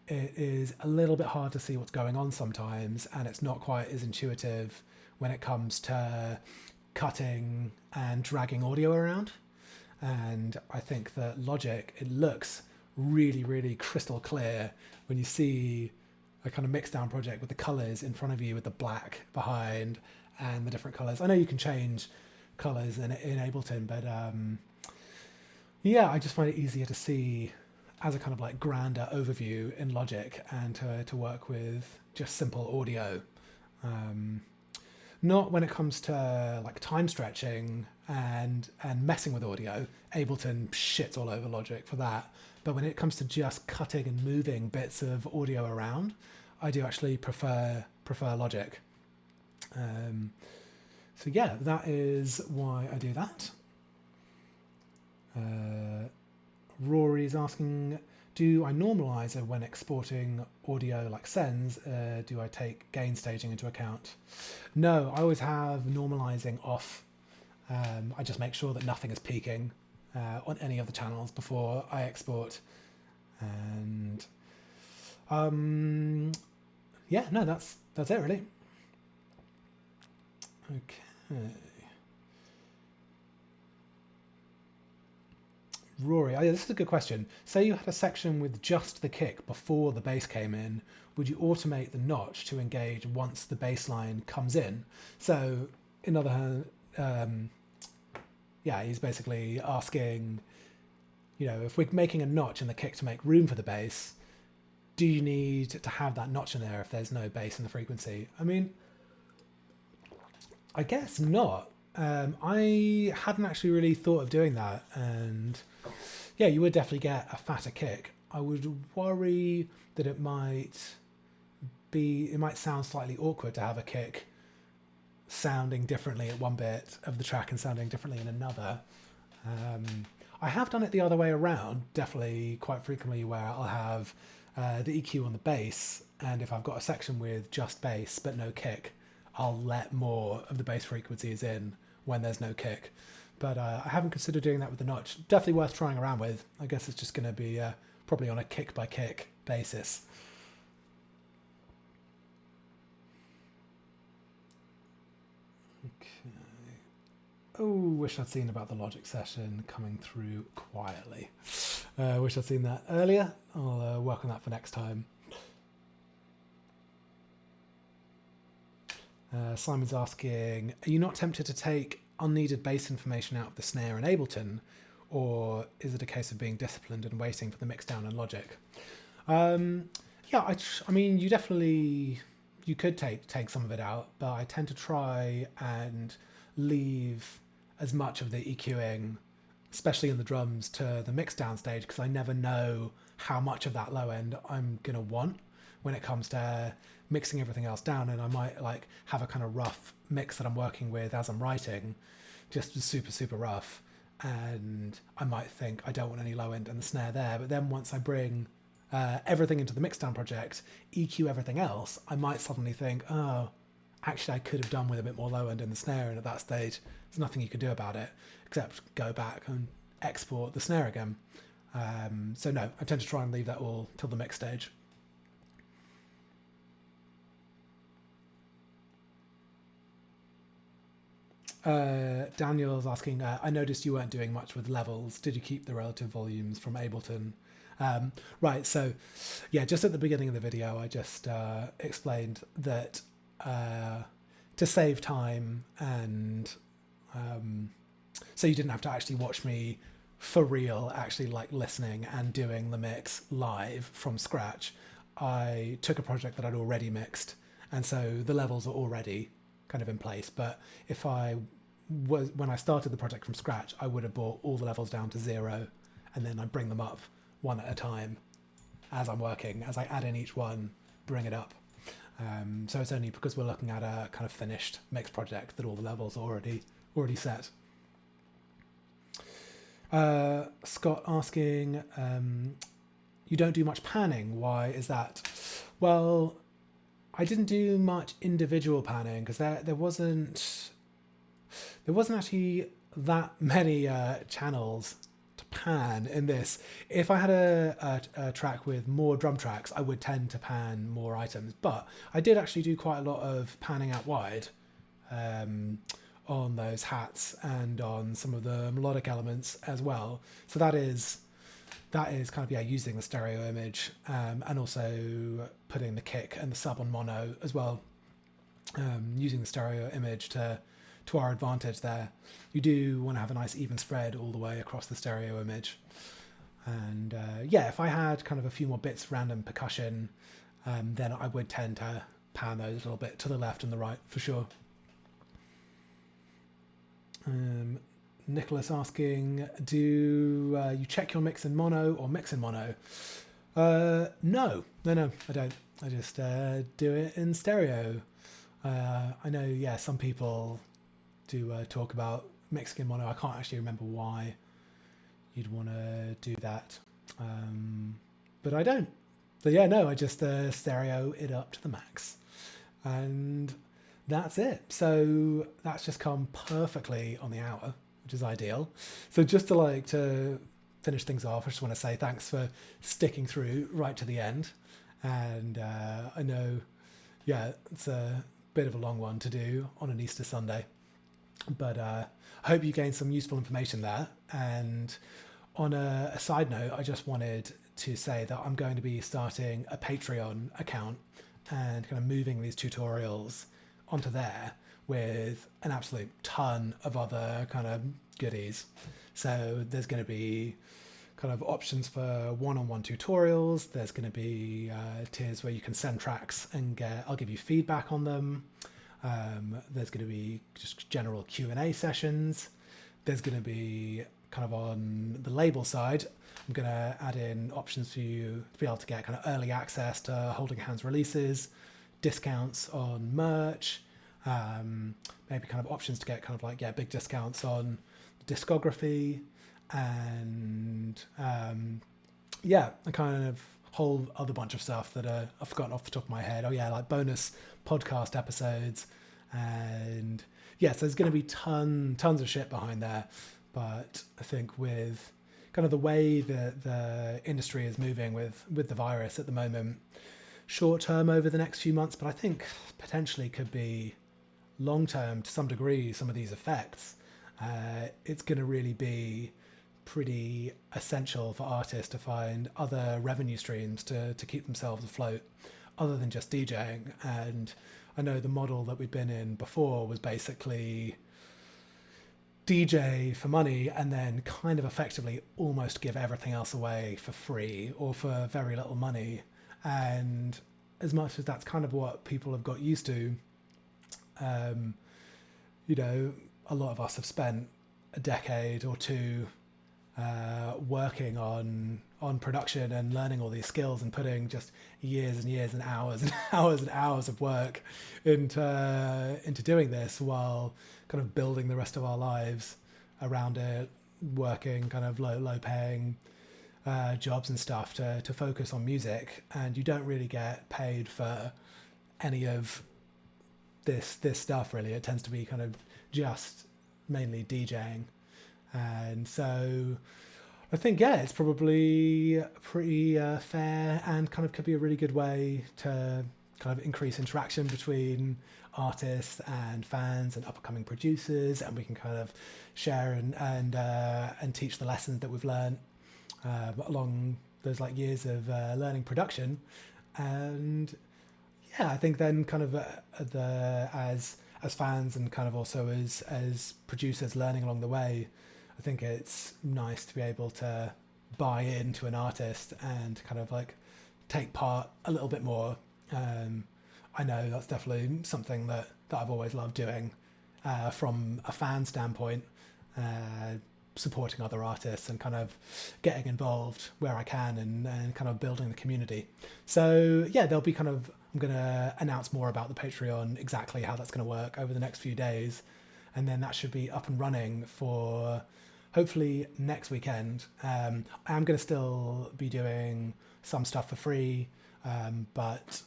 it is a little bit hard to see what's going on sometimes, and it's not quite as intuitive when it comes to cutting and dragging audio around. And I think that Logic, it looks really, really crystal clear when you see a kind of mixed down project with the colors in front of you with the black behind and the different colors. I know you can change colors in Ableton, but yeah, I just find it easier to see as a kind of like grander overview in Logic, and to work with just simple audio. Not when it comes to like time stretching and messing with audio. Ableton shits all over Logic for that. But when it comes to just cutting and moving bits of audio around, I do actually prefer Logic. So yeah, that is why I do that. Rory's asking, do I normalize it when exporting audio like sends? Do I take gain staging into account? No, I always have normalizing off. I just make sure that nothing is peaking on any of the channels before I export. And Yeah, no, that's it really. Okay. Rory, oh yeah, this is a good question. Say you had a section with just the kick before the bass came in, would you automate the notch to engage once the bass line comes in? So, in other hand, yeah, he's basically asking, you know, if we're making a notch in the kick to make room for the bass, do you need to have that notch in there if there's no bass in the frequency? I mean, I guess not. I hadn't actually really thought of doing that, and yeah, you would definitely get a fatter kick. I would worry that it might sound slightly awkward to have a kick sounding differently at one bit of the track and sounding differently in another. I have done it the other way around, definitely quite frequently, where I'll have the EQ on the bass, and if I've got a section with just bass but no kick, I'll let more of the bass frequencies in when there's no kick. But I haven't considered doing that with the notch. Definitely worth trying around with. I guess it's just going to be probably on a kick by kick basis. Okay. Oh, wish I'd seen about the Logic session coming through quietly. Wish I'd seen that earlier. I'll work on that for next time. Simon's asking, are you not tempted to take unneeded bass information out of the snare in Ableton, or is it a case of being disciplined and waiting for the mixdown in Logic? Yeah, I mean, you could take some of it out, but I tend to try and leave as much of the EQing, especially in the drums, to the mixdown stage, because I never know how much of that low end I'm going to want when it comes to mixing everything else down, and I might like have a kind of rough mix that I'm working with as I'm writing, just super rough, and I might think I don't want any low end in the snare there, but then once I bring everything into the mixdown project, EQ everything else, I might suddenly think, oh, actually I could have done with a bit more low end in the snare, and at that stage there's nothing you can do about it except go back and export the snare again. So no, I tend to try and leave that all till the mix stage. Daniel's asking, I noticed you weren't doing much with levels. Did you keep the relative volumes from Ableton? Right, so yeah, just at the beginning of the video, I just explained that to save time and so you didn't have to actually watch me for real, actually like listening and doing the mix live from scratch, I took a project that I'd already mixed, and so the levels are already kind of in place. But if when I started the project from scratch, I would have brought all the levels down to 0, and then I bring them up one at a time as I'm working, as I add in each one, bring it up. So it's only because we're looking at a kind of finished mix project that all the levels are already set. Scott asking, you don't do much panning, why is that? Well, I didn't do much individual panning because there wasn't actually that many channels to pan in this. If I had a track with more drum tracks, I would tend to pan more items, but I did actually do quite a lot of panning out wide on those hats and on some of the melodic elements as well. So that is kind of, yeah, using the stereo image and also putting the kick and the sub on mono as well, using the stereo image to our advantage there. You do want to have a nice even spread all the way across the stereo image. And yeah, if I had kind of a few more bits of random percussion, then I would tend to pan those a little bit to the left and the right for sure. Nicholas asking, do you check your mix in mono or mix in mono? No, I don't. I just do it in stereo. I know, yeah, some people do talk about mixing in mono. I can't actually remember why you'd want to do that, but I don't. So yeah, no, I just stereo it up to the max, and that's it. So that's just come perfectly on the hour, which is ideal. So just to finish things off, I just want to say thanks for sticking through right to the end. And I know, yeah, it's a bit of a long one to do on an Easter Sunday. But I hope you gained some useful information there. And on a side note, I just wanted to say that I'm going to be starting a Patreon account and kind of moving these tutorials onto there with an absolute ton of other kind of goodies. So there's going to be kind of options for one-on-one tutorials. There's going to be tiers where you can send tracks and I'll give you feedback on them. There's going to be just general Q&A sessions. There's going to be kind of on the label side, I'm going to add in options for you to be able to get kind of early access to Holding Hands releases, discounts on merch, maybe kind of options to get kind of like, big discounts on discography, and a kind of whole other bunch of stuff that I've forgotten off the top of my head. Like bonus podcast episodes, and so there's going to be tons of shit behind there. But I think with kind of the way that the industry is moving with the virus at the moment, short term over the next few months, but I think potentially could be long term to some degree, some of these effects, it's going to really be pretty essential for artists to find other revenue streams to keep themselves afloat other than just DJing. And I know the model that we've been in before was basically DJ for money and then kind of effectively almost give everything else away for free or for very little money. And as much as that's kind of what people have got used to, a lot of us have spent a decade or two working on production and learning all these skills and putting just years and years and hours and hours and hours of work into doing this, while kind of building the rest of our lives around it, working kind of low paying jobs and stuff to focus on music. And you don't really get paid for any of this stuff, really. It tends to be kind of just mainly DJing. And so I think, it's probably pretty fair, and kind of could be a really good way to kind of increase interaction between artists and fans and upcoming producers, and we can kind of share and teach the lessons that we've learned along those like years of learning production. And I think then kind of as fans and kind of also as producers learning along the way, I think it's nice to be able to buy into an artist and kind of like take part a little bit more. I know that's definitely something that I've always loved doing from a fan standpoint, supporting other artists and kind of getting involved where I can and kind of building the community. So there'll be kind of, I'm going to announce more about the Patreon, exactly how that's going to work over the next few days. And then that should be up and running for hopefully next weekend. I'm going to still be doing some stuff for free, but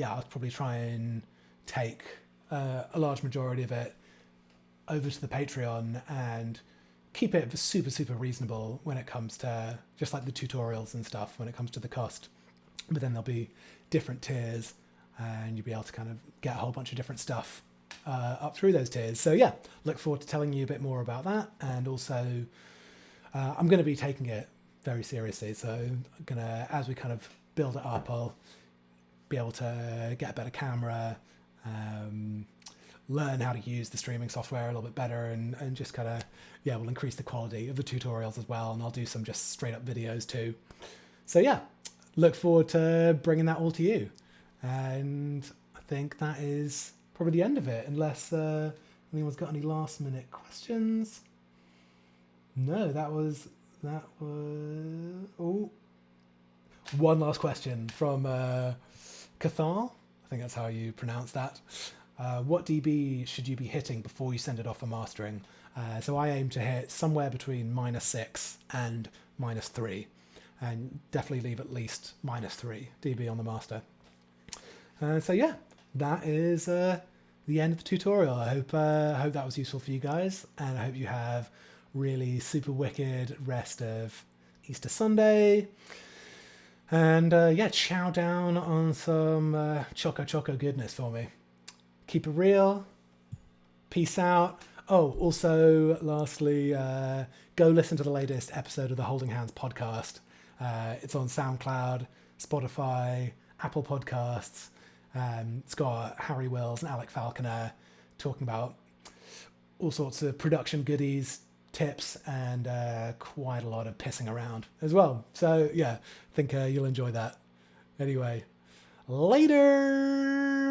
I'll probably try and take a large majority of it over to the Patreon and keep it super, super reasonable when it comes to just like the tutorials and stuff, when it comes to the cost. But then there'll be different tiers and you'll be able to kind of get a whole bunch of different stuff up through those tiers. So look forward to telling you a bit more about that. And also I'm going to be taking it very seriously. So I'm going to, as we kind of build it up, I'll be able to get a better camera, learn how to use the streaming software a little bit better, and just kind of, we'll increase the quality of the tutorials as well. And I'll do some just straight up videos too. So look forward to bringing that all to you. And I think that is probably the end of it, unless anyone's got any last minute questions. No, that was one last question from Cathal. I think that's how you pronounce that. What dB should you be hitting before you send it off for mastering? So I aim to hit somewhere between -6 and -3, and definitely leave at least -3 dB on the master. That is the end of the tutorial. I hope that was useful for you guys, and I hope you have really super wicked rest of Easter Sunday. And yeah, chow down on some choco goodness for me. Keep it real. Peace out. Oh, also, lastly, go listen to the latest episode of the Holding Hands podcast. It's on SoundCloud, Spotify, Apple Podcasts. It's got Harry Wills and Alec Falconer talking about all sorts of production goodies, tips, and quite a lot of pissing around as well. So yeah, I think you'll enjoy that. Anyway, later.